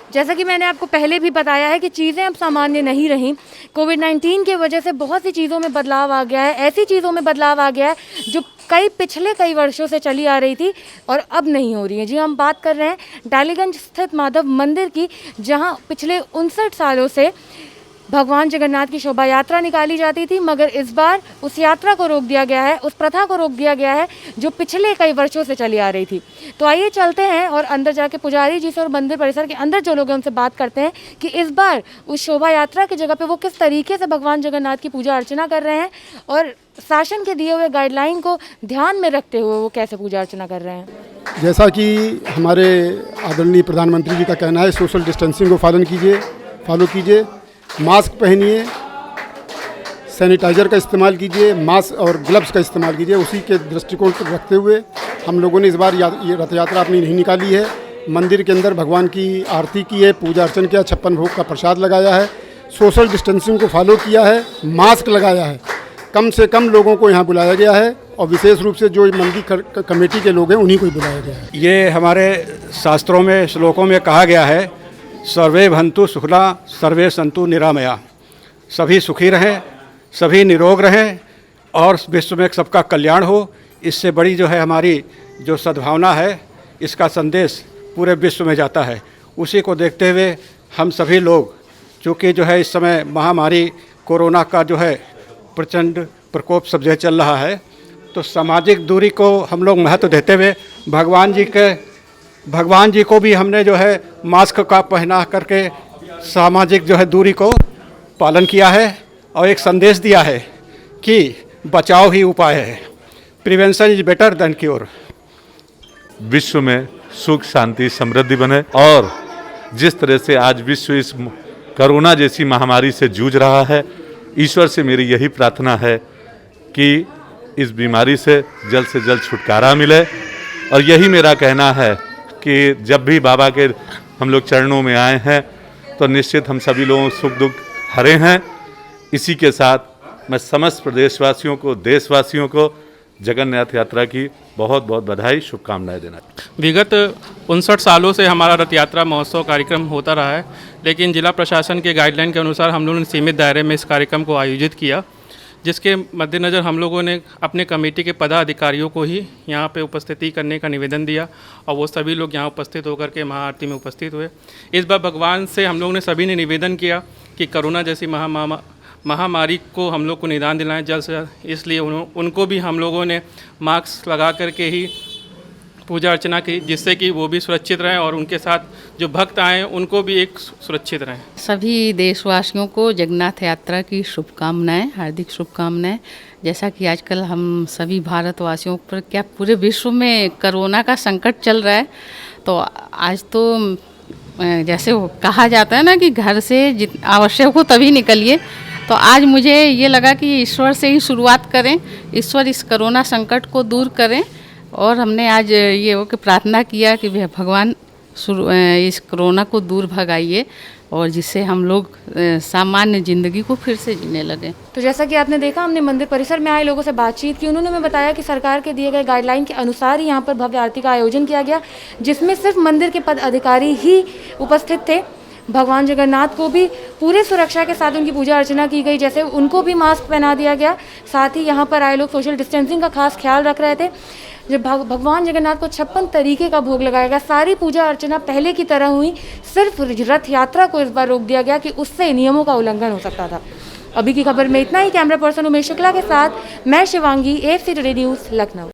जैसा कि मैंने आपको पहले भी बताया है कि चीज़ें अब सामान्य नहीं रहीं। कोविड-19 की वजह से बहुत सी चीज़ों में बदलाव आ गया है, ऐसी चीज़ों में बदलाव आ गया है जो पिछले कई वर्षों से चली आ रही थी और अब नहीं हो रही है। जी, हम बात कर रहे हैं डालीगंज स्थित माधव मंदिर की, जहां पिछले 59 सालों से भगवान जगन्नाथ की शोभा यात्रा निकाली जाती थी, मगर इस बार उस यात्रा को रोक दिया गया है, उस प्रथा को रोक दिया गया है जो पिछले कई वर्षों से चली आ रही थी। तो आइए चलते हैं और अंदर जाके पुजारी जी से और मंदिर परिसर के अंदर जो लोग हैं उनसे बात करते हैं कि इस बार उस शोभा यात्रा की जगह पे वो किस तरीके से भगवान जगन्नाथ की पूजा अर्चना कर रहे हैं और शासन के दिए हुए गाइडलाइन को ध्यान में रखते हुए वो कैसे पूजा अर्चना कर रहे हैं। जैसा कि हमारे आदरणीय प्रधानमंत्री जी का कहना है, सोशल डिस्टेंसिंग को फॉलो कीजिए, मास्क पहनिए, सैनिटाइज़र का इस्तेमाल कीजिए, मास्क और ग्लव्स का इस्तेमाल कीजिए। उसी के दृष्टिकोण को रखते हुए हम लोगों ने इस बार ये रथ यात्रा अपनी नहीं निकाली है। मंदिर के अंदर भगवान की आरती की है, पूजा अर्चन किया, 56 भोग का प्रसाद लगाया है, सोशल डिस्टेंसिंग को फॉलो किया है, मास्क लगाया है, कम से कम लोगों को यहाँ बुलाया गया है और विशेष रूप से जो मंदिर कमेटी के लोग हैं उन्हीं को ही बुलाया गया है। ये हमारे शास्त्रों में, श्लोकों में कहा गया है, सर्वे भंतु सुखला सर्वे संतु निरामया। सभी सुखी रहें, सभी निरोग रहें और विश्व में सबका कल्याण हो। इससे बड़ी जो है हमारी जो सद्भावना है, इसका संदेश पूरे विश्व में जाता है। उसी को देखते हुए हम सभी लोग, चूँकि जो है इस समय महामारी कोरोना का जो है प्रचंड प्रकोप सब जगह चल रहा है, तो सामाजिक दूरी को हम लोग महत्व देते हुए भगवान जी को भी हमने जो है मास्क का पहना करके सामाजिक जो है दूरी को पालन किया है और एक संदेश दिया है कि बचाव ही उपाय है, prevention is better than cure. विश्व में सुख शांति समृद्धि बने और जिस तरह से आज विश्व इस कोरोना जैसी महामारी से जूझ रहा है, ईश्वर से मेरी यही प्रार्थना है कि इस बीमारी से जल्द छुटकारा मिले। और यही मेरा कहना है कि जब भी बाबा के हम लोग चरणों में आए हैं तो निश्चित हम सभी लोगों सुख दुख हरे हैं। इसी के साथ मैं समस्त प्रदेशवासियों को, देशवासियों को जगन्नाथ यात्रा की बहुत बहुत बधाई, शुभकामनाएं देना। विगत 59 सालों से हमारा रथ यात्रा महोत्सव कार्यक्रम होता रहा है, लेकिन जिला प्रशासन के गाइडलाइन के अनुसार हम लोगों ने सीमित दायरे में इस कार्यक्रम को आयोजित किया, जिसके मद्देनज़र हम लोगों ने अपने कमेटी के पदाधिकारियों को ही यहाँ पे उपस्थिति करने का निवेदन दिया और वो सभी लोग यहाँ उपस्थित होकर के महाआरती में उपस्थित हुए। इस बार भगवान से हम लोगों ने सभी ने निवेदन किया कि कोरोना जैसी महामारी को हम लोग को निदान दिलाएं जल्द से जल्द, इसलिए उनको भी हम लोगों ने मास्क लगा करके ही पूजा अर्चना की, जिससे कि वो भी सुरक्षित रहें और उनके साथ जो भक्त आए उनको भी एक सुरक्षित रहें। सभी देशवासियों को जगन्नाथ यात्रा की शुभकामनाएं, हार्दिक शुभकामनाएं। जैसा कि आजकल हम सभी भारतवासियों पर, क्या पूरे विश्व में कोरोना का संकट चल रहा है, तो आज तो जैसे कहा जाता है ना कि घर से आवश्यक हो तभी निकलिए, तो आज मुझे ये लगा कि ईश्वर से ही शुरुआत करें, ईश्वर इस कोरोना संकट को दूर करें। और हमने आज ये हो कि प्रार्थना किया कि भगवान इस कोरोना को दूर भगाइए और जिससे हम लोग सामान्य ज़िंदगी को फिर से जीने लगे। तो जैसा कि आपने देखा, हमने मंदिर परिसर में आए लोगों से बातचीत की। उन्होंने हमें बताया कि सरकार के दिए गए गाइडलाइन के अनुसार ही यहाँ पर भव्य आरती का आयोजन किया गया, जिसमें सिर्फ मंदिर के पद अधिकारी ही उपस्थित थे। भगवान जगन्नाथ को भी पूरे सुरक्षा के साथ उनकी पूजा अर्चना की गई, जैसे उनको भी मास्क पहना दिया गया। साथ ही यहाँ पर आए लोग सोशल डिस्टेंसिंग का खास ख्याल रख रहे थे। जब भगवान जगन्नाथ को 56 तरीके का भोग लगाया गया, सारी पूजा अर्चना पहले की तरह हुई। सिर्फ रथ यात्रा को इस बार रोक दिया गया कि उससे नियमों का उल्लंघन हो सकता था। अभी की खबर में इतना ही। कैमरा पर्सन उमेश शुक्ला के साथ मैं Shivangi, AFC today news, Lucknow.